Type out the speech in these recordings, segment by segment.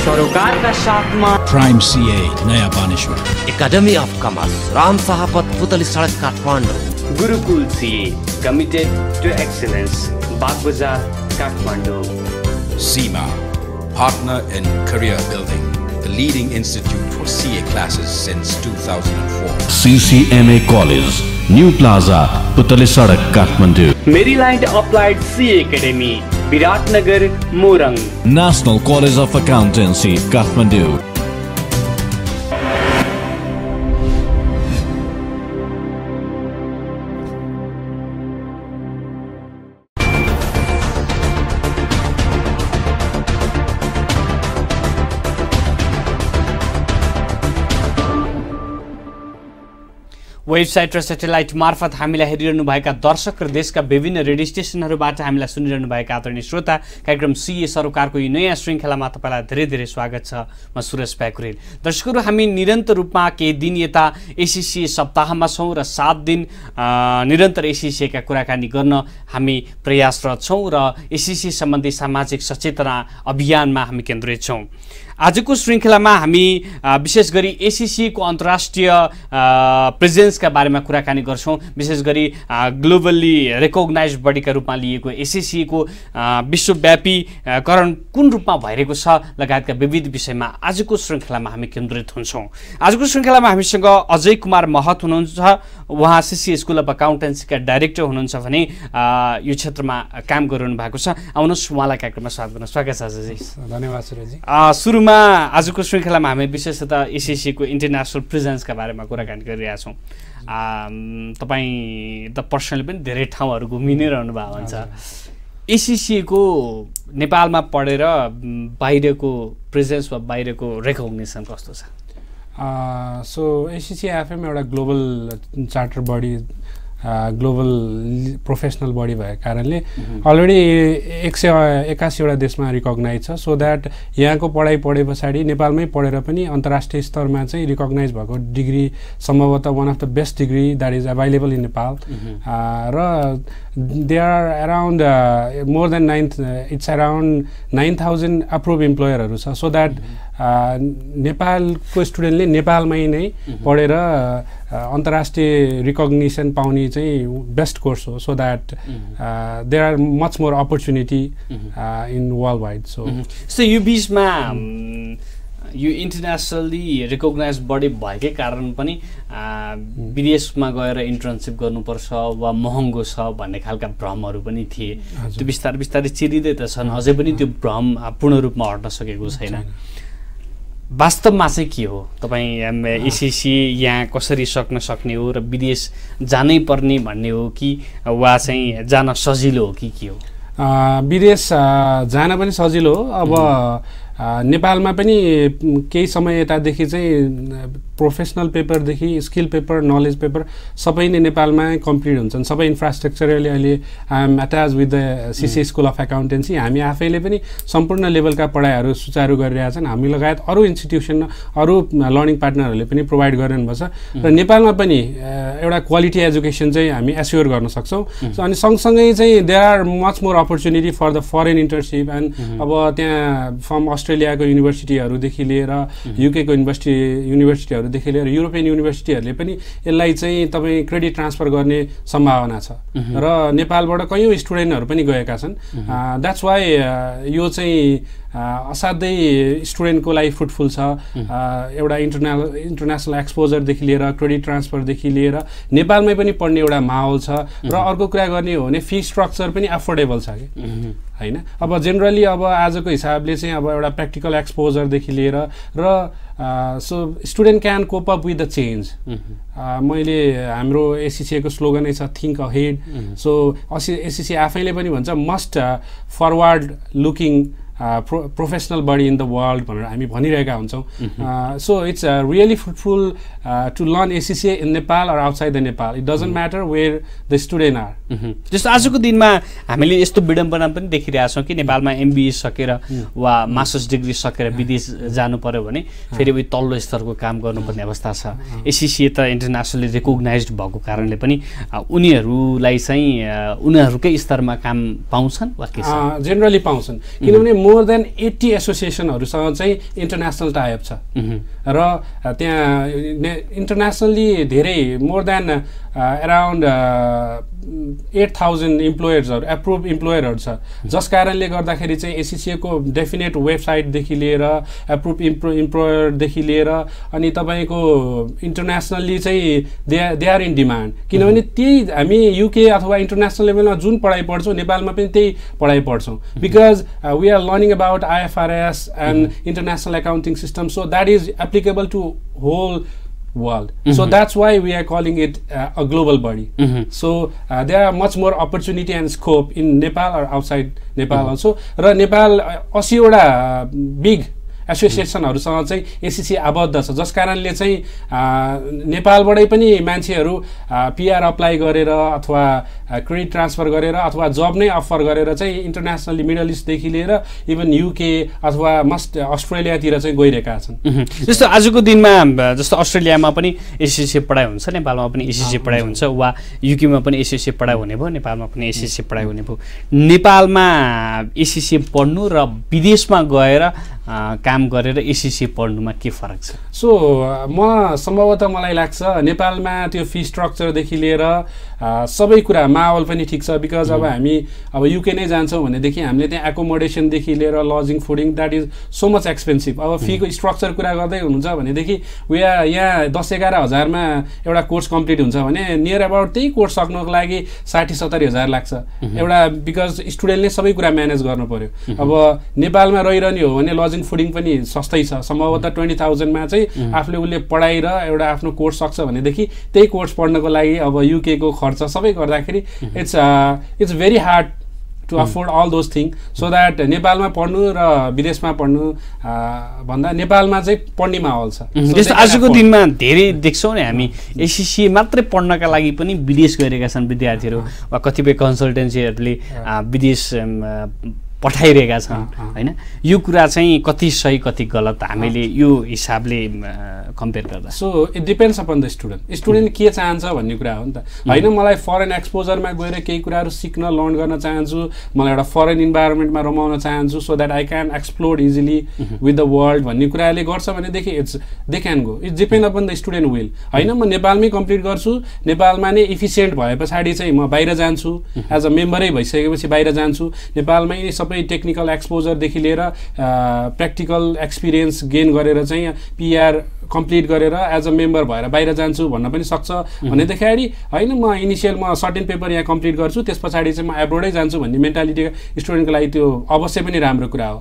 सरोकार का साथमा prime CA Naya Baneshwor, academy of commerce Ram Shahpath Putali Sadak Kathmandu, Gurukul CA committed to excellence Bagbazar Kathmandu, CIMA partner in career building, the leading institute for CA classes since 2004. CCMA College, New Plaza, Putali Sadak, Kathmandu. Maryland Applied CA Academy, Viratnagar, Morang. National College of Accountancy, Kathmandu. Website र satellite मार्फत हामीलाई हेरिरहनु भएका दर्शक र देशका विभिन्न radio स्टेसनहरूबाट हामीलाई सुनिरहनु भएका आदरणीय श्रोता, कार्यक्रम सीए सरोकारको यो नयाँ श्रृङ्खलामा तपाईँलाई धेरै धेरै स्वागत छ। म सुरज प्याकुरेल। दर्शकहरू, हामी निरन्तर रूपमा केही दिन यता एससीसीए सप्ताहमा छौँ र 7 दिन निरन्तर एससीसीएका कुराकानी गर्न हामी प्रयासरत छौँ र एससीसी सम्बन्धी सामाजिक सचेतना अभियानमा हामी केन्द्रित छौँ। आजको श्रृङ्खलामा हामी विशेष गरी एससीसीको अन्तर्राष्ट्रिय प्रेजेन्सका बारेमा कुराकानी गर्छौँ। विशेष गरी ग्लोबल्ली रेकग्नाइज बडीका रूपमा लिएको एससीसीको विश्वव्यापीकरण कुन रूपमा भइरहेको छ लगायतका विविध विषयमा आजको श्रृङ्खलामा हामी केन्द्रित हुन्छौँ। आजको श्रृङ्खलामा हामीसँग अजय कुमार महत हुनुहुन्छ। उहाँ सीसी स्कुल अफ अकाउन्टेन्सीका डाइरेक्टर हुनुहुन्छ भने यो क्षेत्रमा काम गरिरहनु भएको छ। आउनुहोस्, उहाँलाई कार्यक्रममा स्वागत गर्न स्वागत छ अजयजी। धन्यवाद सुरजी। सुरुमा आजको श्रृङ्खलामा हामी विशेषतः एससीसीको इन्टरनेसनल प्रेजेन्सका बारेमा कुराकानी गरिरहेका छौँ। तपाईँ त पर्सनली पनि धेरै ठाउँहरू घुमिरहनु भएको हुन्छ। एससीसीको नेपालमा पढेर बाहिरको प्रेजेन्स वा बाहिरको रेकग्निसन कस्तो छ? सो एससीसी एफएम एउटा global charter body, global professional body भएको कारणले अलरेडी 181वटा देशमा रिकग्नाइज छ। सो द्याट यहाँको पढाइ पढे पछाडि नेपालमै पढेर पनि अन्तर्राष्ट्रिय स्तरमा चाहिँ रिकग्नाइज भएको डिग्री सम्भवतः one of the best degree that is available in Nepal. र they are around more than 9,000 approve इम्प्लोयरहरू छ। सो द्याट नेपालको स्टुडेन्टले नेपालमै नै पढेर अन्तर्राष्ट्रिय रिकग्निसन पाउने चाहिँ बेस्ट कोर्स हो। So that there are much more opportunity in world wide. So यो बिचमा यो इन्टरनेसनली रिकग्नाइज बडी भएकै कारण पनि विदेशमा गएर इन्टर्नसिप गर्नुपर्छ वा महँगो छ भन्ने खालका भ्रमहरू पनि थिए। त्यो बिस्तारै बिस्तारै चिरिँदै त छन्, अझै पनि त्यो भ्रम पूर्ण रूपमा हट्न सकेको छैन। वास्तवमा चाहिँ के हो? तपाईँ एससीसी यहाँ कसरी सक्न सक्ने हो र विदेश जानै पर्ने भन्ने हो कि वा चाहिँ जान सजिलो हो कि के हो? विदेश जान पनि सजिलो हो। अब नेपालमा पनि केही समय यतादेखि चाहिँ प्रोफेसनल पेपरदेखि स्किल पेपर, नलेज पेपर सबै नै नेपालमा कम्प्लिट हुन्छन्। सबै इन्फ्रास्ट्रक्चरले अहिले I am attach with the CC school of accountancy. हामी आफैले पनि सम्पूर्ण लेभलका पढाइहरू सुचारू गरिरहेका छन्। हामी लगायत अरू इन्स्टिट्युसन, अरू लर्निङ पार्टनरहरूले पनि प्रोभाइड गरिरहनुपर्छ र नेपालमा पनि एउटा क्वालिटी एजुकेसन चाहिँ हामी एस्योर गर्न सक्छौँ। अनि सँगसँगै चाहिँ there are much more opportunity for the foreign internship and अब त्यहाँ फ्रम अस्ट्रेलियाको युनिभर्सिटीहरूदेखि लिएर युकेको युनिभर्सिटीहरूदेखि लिएर युरोपियन युनिभर्सिटीहरूले पनि यसलाई चाहिँ तपाईँ क्रेडिट ट्रान्सफर गर्ने सम्भावना छ र नेपालबाट कयौँ स्टुडेन्टहरू पनि गएका छन्। द्याट्स वाइ यो चाहिँ असाध्यै स्टुडेन्टको लागि फ्रुटफुल छ। एउटा इन्टरनेसनल एक्सपोजरदेखि लिएर क्रेडिट ट्रान्सफरदेखि लिएर नेपालमै पनि पढ्ने एउटा माहौल छ। र अर्को कुरा गर्ने हो भने फी स्ट्रक्चर पनि अफोर्डेबल छ कि होइन। अब जेनरली अब आजको हिसाबले चाहिँ अब एउटा प्र्याक्टिकल एक्सपोजरदेखि लिएर र so student can cope up with the change. मैले हाम्रो एससीसीको स्लोगनै छ थिङ्क अहेड। सो एससीसी आफैले पनि भन्छ must forward looking professional body in the world भनेर हामी भनिरहेका हुन्छौँ। So it's really fruitful to learn ACCA in Nepal or outside the Nepal. It doesn't matter where the student are. जस्तो आजको दिनमा हामीले यस्तो विडम्बना पनि देखिरहेछौँ कि नेपालमा एमबिए सकेर वा मास्टर्स डिग्री सकेर विदेश जानु पर्यो भने फेरि उही तल्लो स्तरको काम गर्नुपर्ने अवस्था छ। एससीसी त इन्टरनेसनली रिकग्नाइज्ड भएको कारणले पनि उनीहरूलाई चाहिँ उनीहरूकै स्तरमा काम पाउँछन् वा के छ? जेनरली पाउँछन्, किनभने मोर देन 80 एसोसिएसनहरूसँग चाहिँ इन्टरनेसनल टाइप छ र त्यहाँ इन्टरनेसनली धेरै मोर देन अराउन्ड 8,000 इम्प्लोयर्सहरू एप्रुभ इम्प्लोयरहरू छ, जस कारणले गर्दाखेरि चाहिँ एसिसिएको डेफिनेट वेबसाइटदेखि लिएर एप्रुभ इम्प्लोयरदेखि लिएर अनि तपाईँको इन्टरनेसनल्ली चाहिँ दे आर इन डिमान्ड। किनभने त्यही हामी युके अथवा इन्टरनेसनल लेभलमा जुन पढाइ पढ्छौँ नेपालमा पनि त्यही पढाइ पढ्छौँ, because we are learning about IFRS and international accounting system, so that is applicable to whole world. So that's why we are calling it a global body. So there are much more opportunity and scope in Nepal or outside Nepal also. र नेपाल 80 वटा big एसोसिएसनहरूसँग चाहिँ ACC आबद्ध छ, जस कारणले चाहिँ नेपालबाटै पनि मान्छेहरू PR अप्लाई गरेर अथवा क्रेडिट ट्रान्सफर गरेर अथवा जब नै अफर गरेर चाहिँ इन्टरनेसनली मिडल इस्टदेखि लिएर इभन युके अथवा अस्ट्रेलियातिर चाहिँ गइरहेका छन्। जस्तो आजको दिनमा जस्तो अस्ट्रेलियामा पनि एसिसी पढाइ हुन्छ, नेपालमा पनि एसिसी पढाइ हुन्छ, वा युकेमा पनि एसिसी पढाइ हुने भयो, नेपालमा पनि एसिसी पढाइ हुने भयो। नेपालमा एसिसी पढ्नु र विदेशमा गएर काम गरेर एसिसी पढ्नुमा के फरक छ? सो सम्भवतः मलाई लाग्छ नेपालमा त्यो फी स्ट्रक्चरदेखि लिएर सबै कुरा माहौल पनि ठिक छ, बिकज अब हामी अब युके नै जान्छौँ भनेदेखि हामीले त्यहाँ एकोमोडेसनदेखि लिएर lodging fooding that is so much expensive. अब फीको स्ट्रक्चर कुरा गर्दै हुनुहुन्छ भनेदेखि यहाँ 10-11 हजारमा एउटा कोर्स कम्प्लिट हुन्छ भने नियर अबाउट त्यही कोर्स सक्नुको लागि 60-70 हजार लाग्छ एउटा, बिकज स्टुडेन्टले सबै कुरा म्यानेज गर्नु पर्यो। अब नेपालमा रहिरहने हो भने लजिङ फुडिङ पनि सस्तै छ, सम्भवतः 20,000 मा चाहिँ आफूले उसले पढाइ र एउटा आफ्नो कोर्स सक्छ भनेदेखि त्यही कोर्स पढ्नको लागि अब युकेको खर्च सबै गर्दाखेरि it's very hard to afford all those thing. So that नेपालमा पढ्नु र विदेशमा पढ्नु भन्दा नेपालमा चाहिँ पढ्ने माहौल छ। जस्तो आजको दिनमा धेरै देख्छौँ नि हामी एसिसी मात्रै पढ्नका लागि पनि विदेश गएका छन् विद्यार्थीहरू, वा कतिपय कन्सल्टेन्सीहरूले विदेश पठाइरहेका छन् हैन। यो कुरा चाहिँ कति सही कति गलत हामीले यो हिसाबले कम्पेयर गर्दा? So it depends upon the student के चाहन्छ भन्ने कुरा हो नि त हैन। मलाई फरेन एक्सपोजरमा गएर केही कुराहरू सिक्न लर्न गर्न चाहन्छु, मलाई एउटा फरेन इन्भाइरोमेन्टमा रमाउन चाहन्छु, so that I can explore easily with the world भन्ने कुराले गर्छ भनेदेखि they can go. It's depend upon the student will हैन। म नेपालमै कम्प्लिट गर्छु, नेपालमा नै इफिसियन्ट भए पछाडि चाहिँ म बाहिर जान्छु, एज अ मेम्बरै भइसकेपछि बाहिर जान्छु, नेपालमै सबै टेक्निकल एक्सपोजरदेखि लिएर प्र्याक्टिकल एक्सपिरियन्स गेन गरेर चाहिँ PR कम्प्लिट गरेर एज अ मेम्बर भएर बाहिर जान्छु भन्न पनि सक्छ भनेदेखि होइन म इनिसियल म सर्टेन पेपर यहाँ कम्प्लिट गर्छु त्यस पछाडि चाहिँ म एब्रोडै जान्छु भन्ने मेन्टालिटी स्टुडेन्टको लागि त्यो अवश्य पनि राम्रो कुरा हो।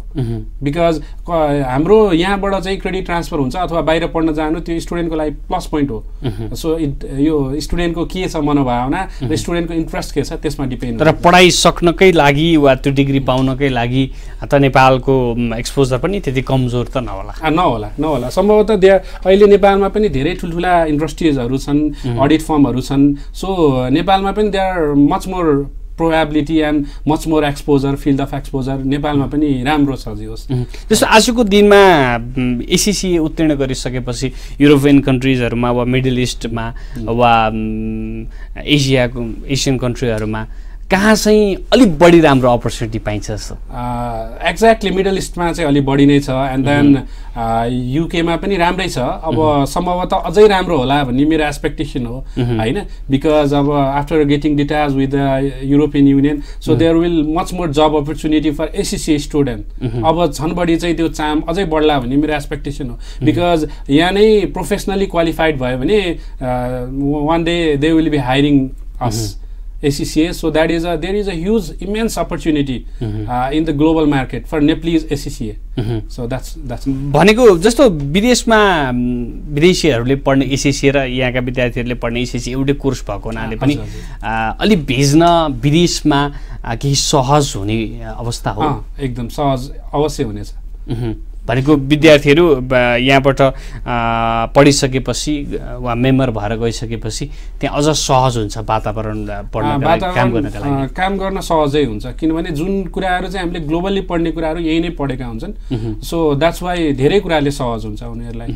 बिकज हाम्रो यहाँबाट चाहिँ क्रेडिट ट्रान्सफर हुन्छ अथवा बाहिर पढ्न जानु त्यो स्टुडेन्टको लागि प्लस पोइन्ट हो। सो यो स्टुडेन्टको के छ मनोभावना र स्टुडेन्टको इन्ट्रेस्ट के छ त्यसमा डिपेन्ड। तर पढाइ सक्नकै लागि वा त्यो डिग्री पाउनकै लागि त नेपालको एक्सपोजर पनि त्यति कमजोर त नहोला सम्भवतः अहिले नेपालमा पनि धेरै ठुल्ठुला इन्डस्ट्रिजहरू छन्, अडिट फर्महरू छन्। सो नेपालमा पनि they are much more probability and much more exposure, field of exposure नेपालमा पनि राम्रो छ। जस्तो आजको दिनमा एसिसी उत्तीर्ण गरिसकेपछि युरोपियन कन्ट्रिजहरूमा वा मिडल इस्टमा वा एसियन कन्ट्रीहरूमा कहाँ चाहिँ अलिक बढी राम्रो अपर्च्युनिटी पाइन्छ जस्तो? एक्ज्याक्टली मिडल इस्टमा चाहिँ अलिक बढी नै छ, एन्ड देन युकेमा पनि राम्रै छ। अब सम्भवतः अझै राम्रो होला भन्ने मेरो एक्सपेक्टेसन हो होइन, बिकज अब after getting detach with the European Union so there will much more job opportunity for ACCA student. अब झन् बढी चाहिँ त्यो चाम अझै बढ्ला भन्ने मेरो एक्सपेक्टेसन हो, बिकज यहाँ नै प्रोफेसनली क्वालिफाइड भयो भने one day they will be hiring us ACCA, so there is a huge immense opportunity in the global market for Nepalese ACCA. So that's भनेको जस्तो विदेशमा विदेशीहरूले पढ्ने एसिसी र यहाँका विद्यार्थीहरूले पढ्ने एसिसी एउटै कोर्स भएको हुनाले पनि अलि भेज्न विदेशमा केही सहज हुने अवस्था हो। एकदम सहज अवश्य हुनेछ। भनेको विद्यार्थीहरू यहाँबाट पढिसकेपछि वा मेम्बर भएर गइसकेपछि त्यहाँ अझ सहज हुन्छ वातावरण पढ्नका लागि, काम गर्नका लागि। काम गर्न सहजै हुन्छ किनभने जुन कुराहरू चाहिँ हामीले ग्लोबली पढ्ने कुराहरू यही नै पढेका हुन्छन्। सो द्याट्स वाइ धेरै कुराले सहज हुन्छ उनीहरूलाई।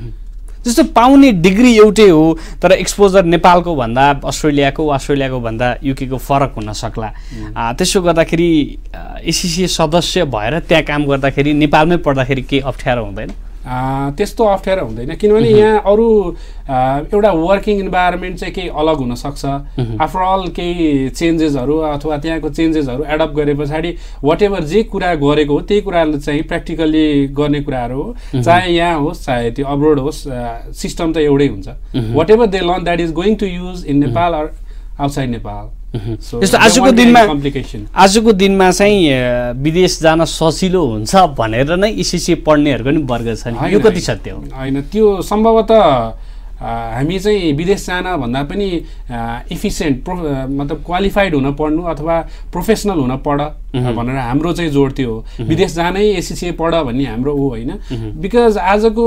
जस्तो पाउने डिग्री एउटै हो तर एक्सपोजर नेपालको भन्दा अस्ट्रेलियाको भन्दा युकेको फरक हुन सक्ला। त्यसो गर्दाखेरि एसिसी सदस्य भएर त्यहाँ काम गर्दाखेरि नेपालमै पढ्दाखेरि केही अप्ठ्यारो हुँदैन? त्यस्तो अप्ठ्यारो हुँदैन किनभने यहाँ अरू एउटा वर्किङ इन्भाइरोमेन्ट चाहिँ केही अलग हुनसक्छ। आफ्टर अल केही चेन्जेसहरू अथवा त्यहाँको चेन्जेसहरू एडप्ट गरे पछाडि वाट एभर जे कुरा गरेको हो त्यही कुराहरू चाहिँ प्र्याक्टिकल्ली गर्ने कुराहरू हो। चाहे यहाँ होस् चाहे त्यो अब्रोड होस् सिस्टम त एउटै हुन्छ। Whatever they learn that is going to use in Nepal or outside Nepal. जस्तो आजको दिनमा चाहिँ विदेश जान सजिलो हुन्छ भनेर नै एसिसी पढ्नेहरूको नि वर्ग छ नि, यो कति सत्य हो? होइन, त्यो सम्भवतः हामी चाहिँ विदेश जान भन्दा पनि इफिसियन्ट मतलब क्वालिफाइड हुन पढ्नु अथवा प्रोफेसनल हुन पढ भनेर हाम्रो चाहिँ जोड त्यो हो। विदेश जानै एसिसी पढ भन्ने हाम्रो ऊ होइन। बिकज आजको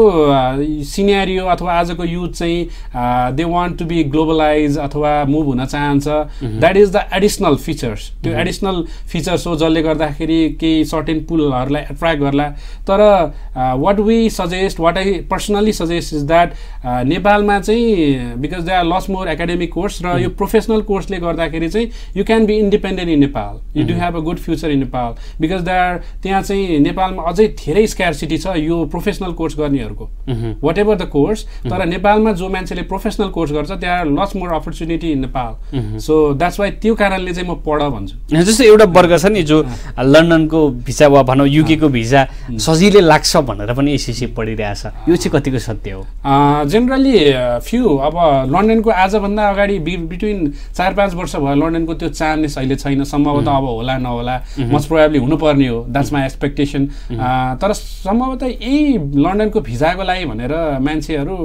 सिनेरियो अथवा आजको युथ चाहिँ they want to be globalise अथवा मुभ हुन चाहन्छ। That is the additional features. त्यो एडिसनल फिचर्स हो जसले गर्दाखेरि केही सर्टेन पुलहरूलाई एट्र्याक्ट गर्ला। तर what we suggest, what I personally suggest is that नेपालमा चाहिँ because they are less more academic course र यो प्रोफेसनल कोर्सले गर्दाखेरि चाहिँ you can be independent in Nepal. You do have a good future in Nepal because त्यहाँ चाहिँ नेपालमा अझै धेरै स्क्यारसिटी छ यो प्रोफेसनल कोर्स गर्नेहरूको वाट एभर द कोर्स। तर नेपालमा जो मान्छेले प्रोफेसनल कोर्स गर्छ त्यहाँ are less more opportunity in Nepal. So that's why त्यो कारणले चाहिँ म पढ भन्छु। जस्तो एउटा वर्ग छ नि जो लन्डनको भिसा वा भनौँ युकेको भिसा सजिलै लाग्छ भनेर पनि एसिसी पढिरहेछ, यो चाहिँ कतिको सत्य हो? जेनरली फ्यु अब लन्डनको आजभन्दा अगाडि बिट्विन 4-5 वर्ष भयो लन्डनको त्यो चान्स अहिले छैन। सम्भवतः अब होला नहोला, मोस्ट प्रोबेबली हुनुपर्ने हो, द्याट्स माई एक्सपेक्टेसन। तर सम्भवतः यही लन्डनको भिजाको लागि भनेर मान्छेहरू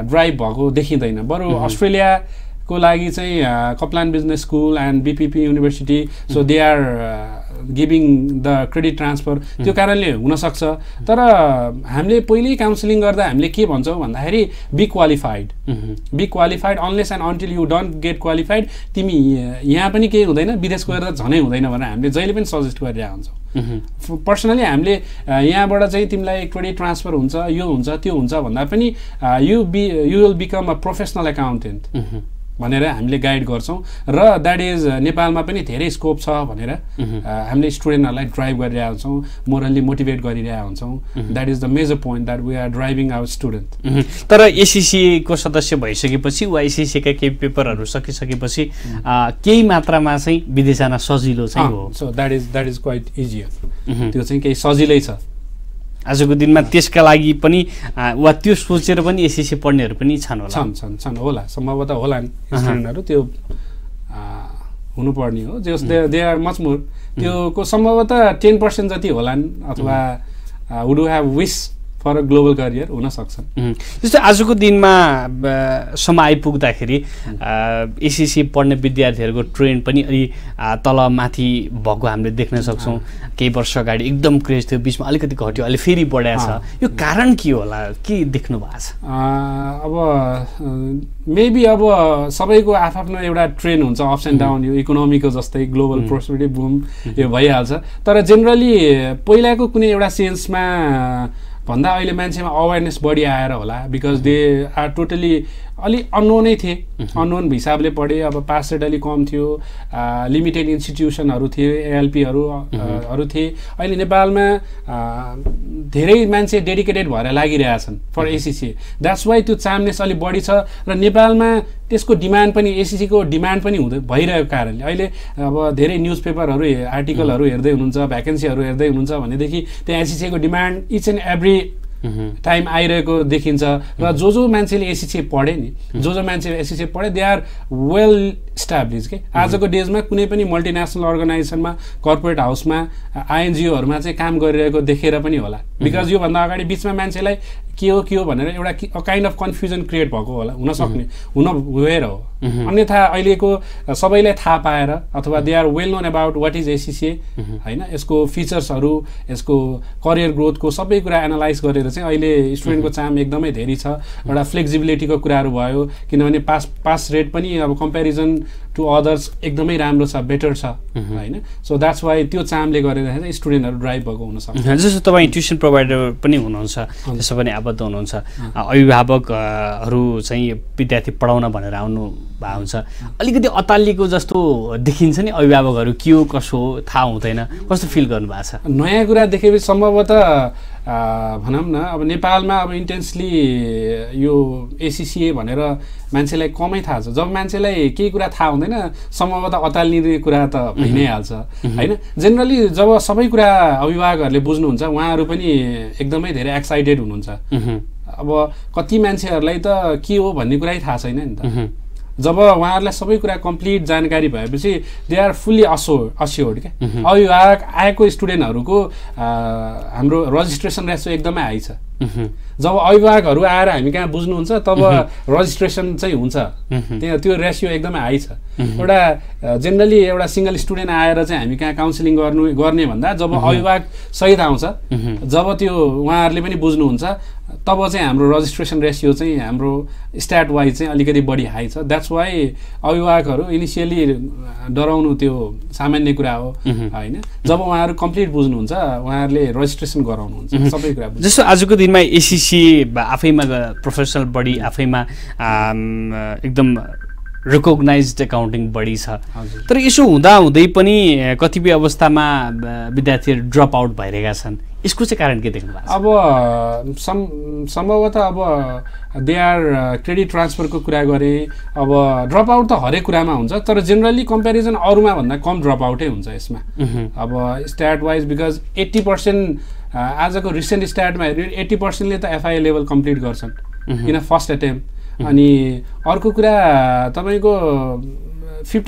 ड्राइभ भएको देखिँदैन। बरु अस्ट्रेलियाको लागि चाहिँ Kaplan business school and BPP university so they are giving the credit transfer, त्यो कारणले हुनसक्छ। तर हामीले पहिल्यै काउन्सिलिङ गर्दा हामीले के भन्छौँ भन्दाखेरि be qualified unless and until you don't get qualified तिमी यहाँ पनि केही हुँदैन, विदेश गएर त झनै हुँदैन भनेर हामीले जहिले पनि सजेस्ट गरिरहेको हुन्छौँ। पर्सनली हामीले यहाँबाट चाहिँ तिमीलाई क्रेडिट ट्रान्सफर हुन्छ, यो हुन्छ त्यो हुन्छ भन्दा पनि you will become a professional accountant भनेर हामीले गाइड गर्छौँ। र द्याट इज नेपालमा पनि धेरै स्कोप छ भनेर हामीले स्टुडेन्टहरूलाई ड्राइभ गरिरहेका हुन्छौँ, मोरल्ली मोटिभेट गरिरहेका हुन्छौँ। That is the major point that we are driving our student. तर एसिसीको सदस्य भइसकेपछि वा एसिसीका केही पेपरहरू सकिसकेपछि केही मात्रामा चाहिँ विदेश जान सजिलो चाहिँ हो। So that is quite easier. त्यो चाहिँ केही सजिलै छ आजको दिनमा। त्यसका लागि पनि वा त्यो सोचेर पनि एसिसी पढ्नेहरू पनि छन् होला, सम्भवतः होला नि स्टुडेन्टहरू, त्यो हुनुपर्ने हो। जस दे आर मच मोर, त्योको सम्भवतः 10% जति होलान् अथवा would have wish for a global career हुनसक्छ। जस्तो आजको दिनमा सम्म आइपुग्दाखेरि एसिसी पढ्ने विद्यार्थीहरूको ट्रेन्ड पनि अलि तलमाथि भएको हामीले देख्न सक्छौँ। केही वर्ष अगाडि एकदम क्रेज थियो, बिचमा अलिकति घट्यो, अहिले फेरि बढाएको छ। यो कारण के होला, के देख्नु भएको छ? अब मेबी अब सबैको आफ्नो एउटा ट्रेन्ड हुन्छ, अप्स एन्ड डाउन। यो इकोनोमीको जस्तै ग्लोबल प्रोस्पेरिटी बुम यो भइहाल्छ। तर जेनरली पहिलाको कुनै एउटा सेन्समा भन्दा अहिले मान्छेमा अवेरनेस बढी आएर होला बिकज दे आर टोटली अलि अननोनै थिए, अननोन हिसाबले पढे। अब पास रेट अलिक कम थियो, लिमिटेड इन्स्टिट्युसनहरू थिए, एएलपीहरू थिए। अहिले नेपालमा धेरै मान्छे डेडिकेटेड भएर लागिरहेछन् फर एसिसी। द्याट्स वाइ त्यो चामनेस अलिक बढी छ र नेपालमा त्यसको डिमान्ड पनि एसिसीको डिमान्ड पनि भइरहेको कारणले अहिले अब धेरै न्युज पेपरहरू आर्टिकलहरू हेर्दै हुनुहुन्छ, भ्याकेन्सीहरू हेर्दै हुनुहुन्छ भनेदेखि त्यहाँ एसिसीको demand each and every time आइरहेको देखिन्छ। र जो मान्छेले एसिसी पढे नि, जो मान्छेले एसिसी पढे दे आर वेल इस्टाब्लिज के। आजको डेजमा कुनै पनि मल्टिनेसनल अर्गनाइजेसनमा, कर्पोरेट हाउसमा, आइएनजिओहरूमा चाहिँ काम गरिरहेको देखेर पनि होला। बिकज योभन्दा अगाडि बिचमा मान्छेलाई के हो भनेर एउटा काइन्ड अफ कन्फ्युजन क्रिएट भएको होला, हुनसक्ने, हुएर हो। अन्यथा अहिलेको सबैलाई थाहा पाएर अथवा they are well known about what is ACCA होइन, यसको फिचर्सहरू, यसको करियर ग्रोथको सबै कुरा एनालाइज गरेर चाहिँ अहिले स्टुडेन्टको चाम एकदमै धेरै छ। एउटा फ्लेक्सिबिलिटीको कुराहरू भयो, किनभने पास रेट पनि अब कम्पेरिजन टु अदर्स एकदमै राम्रो छ, बेटर छ होइन। सो द्याट्स वाइ त्यो चामले गरेर स्टुडेन्टहरू ड्राइभ भएको हुनसक्छ। जस्तो तपाईँ ट्युसन प्रोभाइडर पनि हुनुहुन्छ, त्यसो पनि आबद्ध हुनुहुन्छ, अभिभावकहरू चाहिँ विद्यार्थी पढाउन भनेर आउनु भएको हुन्छ, अलिकति अतालिएको जस्तो देखिन्छ नि अभिभावकहरू, के हो कसो हो थाहा हुँदैन, कस्तो फिल गर्नुभएको छ? नयाँ कुरा देखेपछि सम्भवतः भनौँ न अब नेपालमा अब इन्टेन्सली यो एसिसिए भनेर मान्छेलाई कमै थाहा छ। जब मान्छेलाई केही कुरा थाहा हुँदैन सम्भवतः अतालिने कुरा त भइ नै हाल्छ होइन। जेनरली जब सबै कुरा अभिभावकहरूले बुझ्नुहुन्छ उहाँहरू पनि एकदमै धेरै एक्साइटेड हुनुहुन्छ। अब कति मान्छेहरूलाई त के हो भन्ने कुरै थाहा छैन नि त। जब उहाँहरूलाई सबै कुरा कम्प्लिट जानकारी भएपछि दे आर फुल्ली अस्योर्ड क्या। अभिभावक आएको स्टुडेन्टहरूको हाम्रो रजिस्ट्रेसन रेसियो एकदमै हाई छ। जब अभिभावकहरू आएर हामी कहाँ बुझ्नुहुन्छ तब रजिस्ट्रेसन चाहिँ हुन्छ, त्यहाँ त्यो रेसियो एकदमै हाई छ। एउटा जेनरली एउटा सिङ्गल स्टुडेन्ट आएर चाहिँ हामी कहाँ काउन्सिलिङ गर्ने भन्दा जब अभिभावक सहित आउँछ, जब त्यो उहाँहरूले पनि बुझ्नुहुन्छ तब चाहिँ हाम्रो रजिस्ट्रेसन रेसियो चाहिँ हाम्रो स्ट्याट वाइज चाहिँ अलिकति बढी हाई छ। द्याट्स वाइ अभिभावकहरू इनिसियली डराउनु त्यो सामान्य कुरा हो होइन। जब उहाँहरू कम्प्लिट बुझ्नुहुन्छ उहाँहरूले रजिस्ट्रेसन गराउनुहुन्छ सबै कुरा। जस्तो आजको दिनमा एसिसी आफैमा प्रोफेसनल बडी, आफैमा एकदम रिकग्नाइज्ड एकाउन्टिङ बडी छ, तर यसो हुँदाहुँदै पनि कतिपय अवस्थामा विद्यार्थीहरू ड्रप आउट भइरहेका छन्, यसको चाहिँ कारण के देख्नु भएको छ? अब सम्भवतः अब दे आर क्रेडिट ट्रान्सफरको कुरा गरेँ, अब ड्रप आउट त हरेक कुरामा हुन्छ, तर जेनरली कम्पेरिजन अरूमा भन्दा कम ड्रप आउटै हुन्छ यसमा। अब स्ट्याट वाइज बिकज 80% आजको रिसेन्ट स्ट्याटमा हेर्ने 80%ले त एफआई लेभल कम्प्लिट गर्छन् इन अ फर्स्ट एटेम्प। अनि अर्को कुरा तपाईँको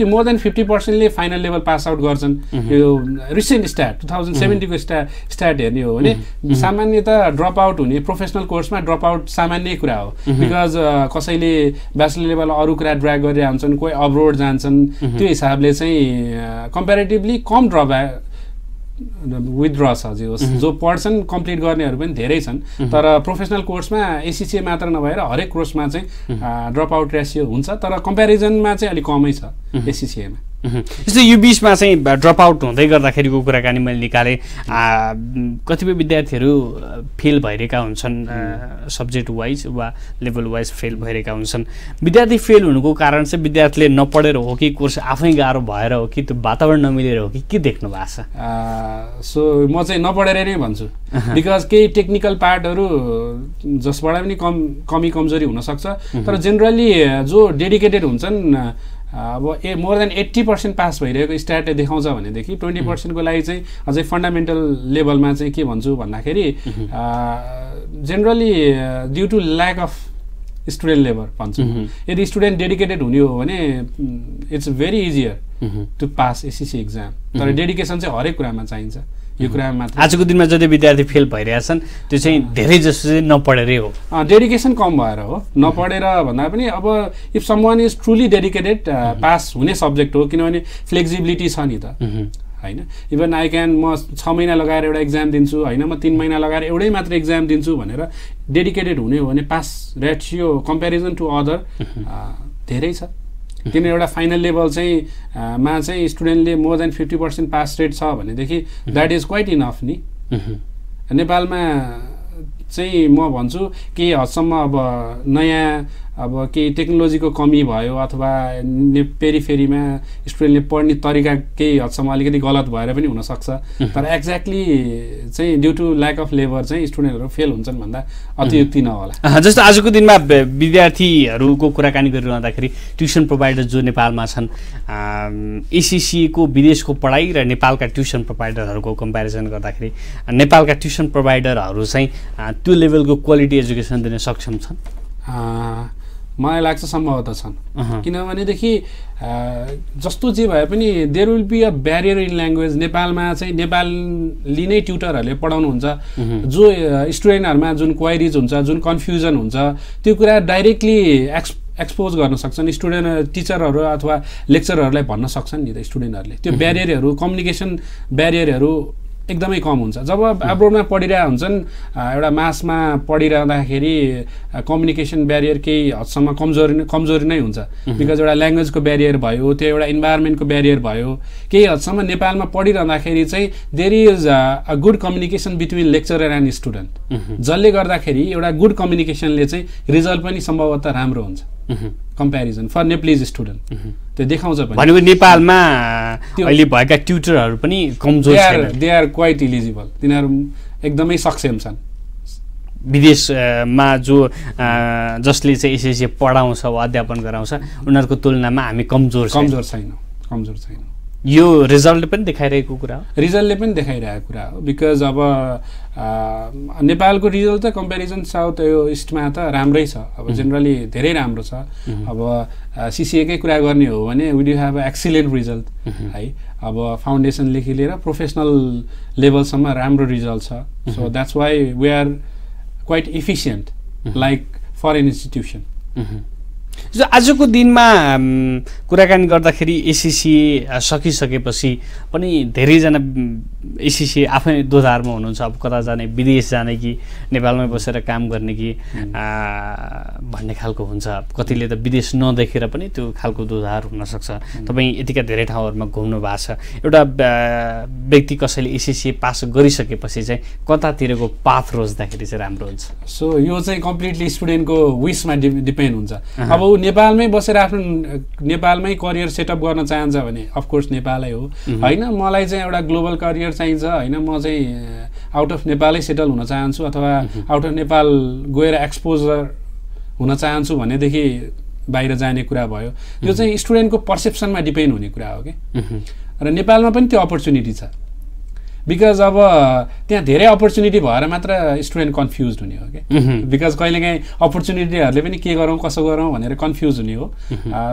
मोर देन 50%ले फाइनल लेभल पास आउट गर्छन्। यो रिसेन्ट स्ट्याट 2070 को स्ट्याट हेर्ने हो भने सामान्यतः ड्रप आउट हुने प्रोफेसनल कोर्समा ड्रप आउट सामान्य कुरा हो। बिकज कसैले ब्याचलर लेभल अरू कुरा ड्र्याग गरेर आउँछन्, कोही अब्रोड जान्छन्, त्यो हिसाबले चाहिँ कम्पेरिटिभली कम विथड्र छ। जो पढ्छन् कम्प्लिट गर्नेहरू पनि धेरै छन्, तर प्रोफेसनल कोर्समा एसिसिए मात्र नभएर हरेक कोर्समा चाहिँ ड्रप आउट रेसियो हुन्छ, तर कम्पेरिजनमा चाहिँ अलिक कमै छ एसिसिएमा। जस्तो यो बिचमा चाहिँ ड्रप आउट हुँदै गर्दाखेरिको कुराकानी मैले निकालेँ, कतिपय विद्यार्थीहरू फेल भइरहेका हुन्छन्, सब्जेक्ट वाइज वा लेभल वाइज फेल भइरहेका हुन्छन्। विद्यार्थी फेल हुनुको कारण चाहिँ विद्यार्थीले नपढेर हो कि कोर्स आफै गाह्रो भएर हो कि त्यो वातावरण नमिलेर हो कि के देख्नु भएको छ? सो म चाहिँ नपढेर नै भन्छु, बिकज केही टेक्निकल पार्टहरू जसबाट पनि कमी कमजोरी हुनसक्छ, तर जेनरली जो डेडिकेटेड हुन्छन् अब मोर देन 80% पास भइरहेको स्ट्याटले देखाउँछ भनेदेखि 20% को लागि चाहिँ अझै फन्डामेन्टल लेभलमा चाहिँ के भन्छु भन्दाखेरि generally due to lack of student level भन्छु। यदि स्टुडेन्ट डेडिकेटेड हुने हो भने it's very easier to pass ACCA exam, तर डेडिकेसन चाहिँ हरेक कुरामा चाहिन्छ। यो कुरामा मात्र आजको दिनमा जति विद्यार्थी फेल भइरहेछन् त्यो चाहिँ धेरै जसो चाहिँ नपढेरै हो, डेडिकेसन कम भएर हो। नपढेर भन्दा पनि अब if someone is truly dedicated pass हुने सब्जेक्ट हो, किनभने फ्लेक्सिबिलिटी छ नि त होइन। इभन आई क्यान म 6 महिना लगाएर एउटा एक्जाम दिन्छु होइन, म 3 महिना लगाएर एउटै मात्र एक्जाम दिन्छु भनेर डेडिकेटेड हुने हो भने pass ratio comparison to other धेरै छ। किन एउटा फाइनल लेभल चाहिँ मा चाहिँ स्टुडेन्टले मोर देन 50% पास रेट छ भनेदेखि द्याट इज क्वाइट इनफ नि। नेपालमा चाहिँ म भन्छु केही हदसम्म अब नयाँ अब केही टेक्नोलोजीको कमी भयो अथवा पेरिफेरीमा स्टुडेन्टले पढ्ने तरिका केही हदसम्म अलिकति गलत भएर पनि हुनसक्छ, तर एक्ज्याक्टली चाहिँ due to lack of labour चाहिँ स्टुडेन्टहरू फेल हुन्छन् भन्दा अतियुक्ति नहोला। जस्तो आजको दिनमा विद्यार्थीहरूको कुराकानी गरिरहँदाखेरि ट्युसन प्रोभाइडर जो नेपालमा छन्, एसिसीको विदेशको पढाइ र नेपालका ट्युसन प्रोभाइडरहरूको कम्पेरिजन गर्दाखेरि नेपालका ट्युसन प्रोभाइडरहरू चाहिँ त्यो लेभलको क्वालिटी एजुकेसन दिन सक्षम छन्? मलाई लाग्छ सम्भवतः छन्, किनभनेदेखि जस्तो जे भए पनि there will be a barrier in language. नेपालमा चाहिँ नेपाली नै ट्युटरहरूले पढाउनुहुन्छ, जो स्टुडेन्टहरूमा जुन क्वाइरिज हुन्छ, जुन कन्फ्युजन हुन्छ, त्यो कुरा डाइरेक्टली एक्सपोज गर्न सक्छन् स्टुडेन्ट टिचरहरू अथवा लेक्चरहरूलाई भन्न सक्छन् नि त स्टुडेन्टहरूले त्यो ब्यारियरहरू कम्युनिकेसन ब्यारियरहरू एकदमै कम हुन्छ जब एब्रोडमा पढिरहेका हुन्छन् एउटा मासमा पढिरहँदाखेरि कम्युनिकेसन ब्यारियर केही हदसम्म कमजोरी नै हुन्छ बिकज एउटा ल्याङ्ग्वेजको ब्यारियर भयो त्यो एउटा इन्भाइरोमेन्टको ब्यारियर भयो केही हदसम्म नेपालमा पढिरहँदाखेरि चाहिँ there is a good communication between lecturer and student जसले गर्दाखेरि एउटा गुड कम्युनिकेसनले चाहिँ रिजल्ट पनि सम्भवतः राम्रो हुन्छ कम्प्यारिजन फर नेप्लिज स्टुडेन्ट त्यो देखाउँछ पनि भनेको नेपालमा अहिले भएका ट्युटरहरू पनि कमजोर छैनन् दे आर क्वाइट इलिजिबल तिनीहरू एकदमै सक्षम छन् विदेशमा जो जसले चाहिँ एसएससी पढाउँछ वा अध्यापन गराउँछ उनीहरूको तुलनामा हामी कमजोर छैन यो रिजल्टले पनि देखाइरहेको कुरा हो रिजल्टले पनि देखाइरहेको कुरा हो बिकज अब नेपालको रिजल्ट त कम्पेरिजन साउथ यो इस्टमा त राम्रै छ अब जेनरली धेरै राम्रो छ अब सिसिएकै कुरा गर्ने हो भने we do have excellent result है अब फाउन्डेसनदेखि लिएर प्रोफेसनल लेभलसम्म राम्रो रिजल्ट छ so that's why we are quite efficient like foreign institution आजको दिनमा कुराकानी गर्दाखेरि एसएससी सकिसकेपछि पनि धेरैजना एसएससी आफै दोधारमा हुनुहुन्छ अब कता जाने विदेश जाने कि नेपालमै बसेर काम गर्ने कि भन्ने खालको हुन्छ कतिले त विदेश नदेखेर पनि त्यो खालको दोधार हुनसक्छ तपाईँ यतिका धेरै ठाउँहरूमा घुम्नु भएको छ एउटा व्यक्ति कसैले एसएससी पास गरिसकेपछि चाहिँ कतातिरको पाथ रोज्दाखेरि चाहिँ राम्रो हुन्छ सो यो चाहिँ कम्प्लिटली स्टुडेन्टको विसमा डिपेन्ड हुन्छ अब ऊ नेपालमै बसेर आफ्नो नेपालमै करियर सेटअप गर्न चाहन्छ भने अफकोर्स नेपालै हो होइन मलाई चाहिँ एउटा ग्लोबल करियर चाहिन्छ होइन म चाहिँ आउट अफ नेपालै सेटल हुन चाहन्छु अथवा आउट अफ नेपाल गएर एक्सपोजर हुन चाहन्छु भनेदेखि बाहिर जाने कुरा भयो यो चाहिँ स्टुडेन्टको पर्सेप्सनमा डिपेन्ड हुने कुरा हो कि र नेपालमा पनि त्यो अपर्च्युनिटी छ बिकज अब त्यहाँ धेरै अपर्च्युनिटी भएर मात्र स्टुडेन्ट कन्फ्युज हुने हो कि बिकज कहिलेकाहीँ अपर्च्युनिटीहरूले पनि के गरौँ कसो गरौँ भनेर कन्फ्युज हुने हो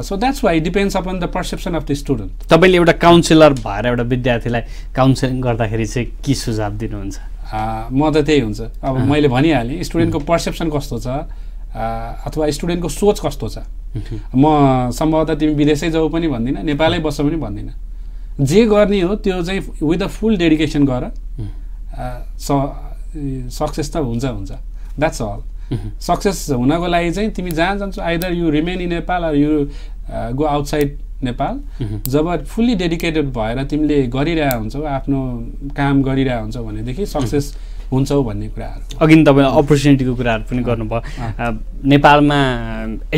so that's why depends upon the perception of the student तपाईँले एउटा काउन्सिलर भएर एउटा विद्यार्थीलाई काउन्सिलिङ गर्दाखेरि चाहिँ के सुझाव दिनुहुन्छ म त त्यही हुन्छ अब मैले भनिहालेँ स्टुडेन्टको पर्सेप्सन कस्तो छ अथवा स्टुडेन्टको सोच कस्तो छ म सम्भवतः तिमी विदेशै जाऊ पनि भन्दिनँ नेपालै बस्छ पनि भन्दिनँ जे गर्ने हो त्यो चाहिँ विथ अ फुल डेडिकेसन गर सक्सेस त हुन्छ द्याट्स अल सक्सेस हुनको लागि चाहिँ तिमी जहाँ जान्छौ either you remain in Nepal or you go outside Nepal जब फुल्ली डेडिकेटेड भएर तिमीले गरिरहेको हुन्छौ आफ्नो काम गरिरहेको हुन्छौ भनेदेखि सक्सेस हुन्छौ भन्ने कुराहरू अघि तपाईँले अपर्च्युनिटीको कुराहरू पनि गर्नुभयो नेपालमा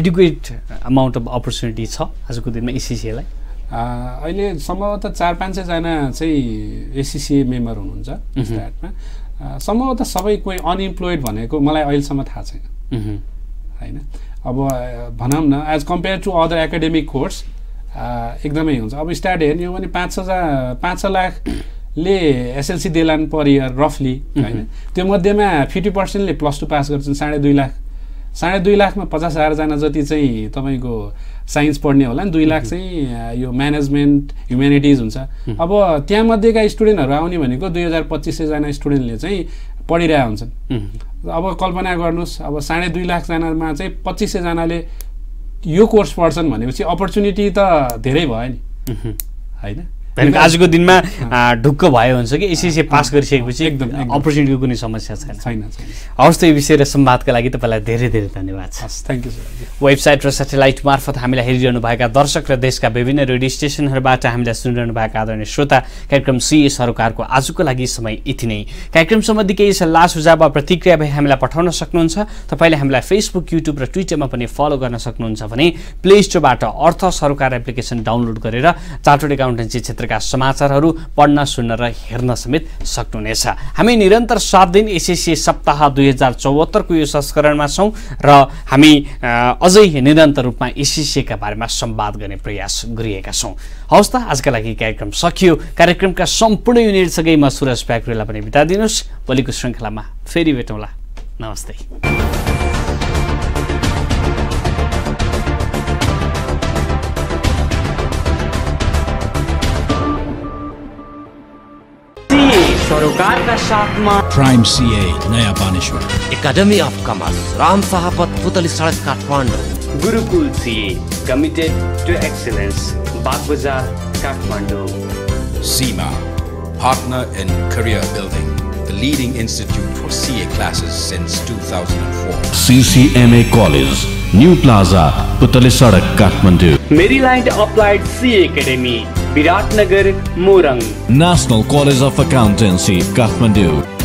एडुकेट अमाउन्ट अफ अपर्च्युनिटी छ आजको दिनमा एसएससीलाई अहिले सम्भवतः 400-500 जना चाहिँ एससिसी मेम्बर हुनुहुन्छ स्ट्याटमा सम्भवतः सबै कोही अनइम्प्लोइड भनेको मलाई अहिलेसम्म थाहा छैन होइन अब भनौँ न as compare to other academic course एकदमै हुन्छ अब स्टार्ट हेर्ने हो भने 5 लाखले एसएलसी देलान् पर इयर रफली होइन त्यो मध्येमा 50%ले +2 पास गर्छन् 2.5 लाखमा 50,000 जना जति चाहिँ तपाईँको साइन्स पढ्ने होला नि 2 लाख चाहिँ यो म्यानेजमेन्ट ह्युम्यानिटिज हुन्छ अब त्यहाँ मध्येका स्टुडेन्टहरू आउने भनेको 2,2500 जना स्टुडेन्टले चाहिँ पढिरहेका हुन्छन् अब कल्पना गर्नुहोस् अब 2.5 लाख जनामा चाहिँ 2500 जनाले यो कोर्स पढ्छन् भनेपछि अपर्च्युनिटी त धेरै भयो नि होइन आजको दिनमा ढुक्क भयो हुन्छ कि एसएससी पास गरिसकेपछि एकदम अपर्च्युनिटीको कुनै समस्या छैन हवस् त यो विषय र संवादका लागि तपाईँलाई धेरै धेरै धन्यवाद छ थ्याङ्क यू सर वेबसाइट र सेटेलाइट मार्फत हामीलाई हेरिरहनुभएका दर्शक र देशका विभिन्न रेडियो स्टेसनहरूबाट हामीलाई सुनिरहनुभएका आदरणीय श्रोता कार्यक्रम सीए सरोकारको आजको लागि समय यति नै कार्यक्रम सम्बन्धी केही सल्लाह सुझाव वा प्रतिक्रिया भए हामीलाई पठाउन सक्नुहुन्छ तपाईँले हामीलाई फेसबुक युट्युब र ट्विटरमा पनि फलो गर्न सक्नुहुन्छ भने प्ले स्टोरबाट अर्थ सरोकार एप्लिकेसन डाउनलोड गरेर चार्टर्ड एकाउन्टेन्सी क्षेत्रका समाचारहरू पढ्न सुन्न र हेर्न समेत सक्नुहुनेछ हामी निरन्तर 7 दिन एसएससी सप्ताह 2074 को यो संस्करणमा छौं र हामी अझै निरन्तर रूपमा एसएससीका बारेमा संवाद गर्ने प्रयास गरिरहेका छौं हवस् त आजका लागि कार्यक्रम सकियो कार्यक्रमका सम्पूर्ण युनिटसँगै म सुरज प्याकुरेललाई पनि बिदा दिनुस् भोलिको श्रृङ्खलामा फेरि भेटौँला नमस्ते सरोकारका साथमा prime CA Naya Baneshwor academy of commerce Ram Shahpath Putali Sadak Kathmandu Gurukul CA, committed to excellence. Bagbazar, Kathmandu. SEMA, partner in career building, the leading institute for CA classes since 2004. CCMA College, New Plaza, Putali Sadak, Kathmandu. Maryland Applied CA Academy, Viratnagar, Morang. National College of Accountancy, Kathmandu.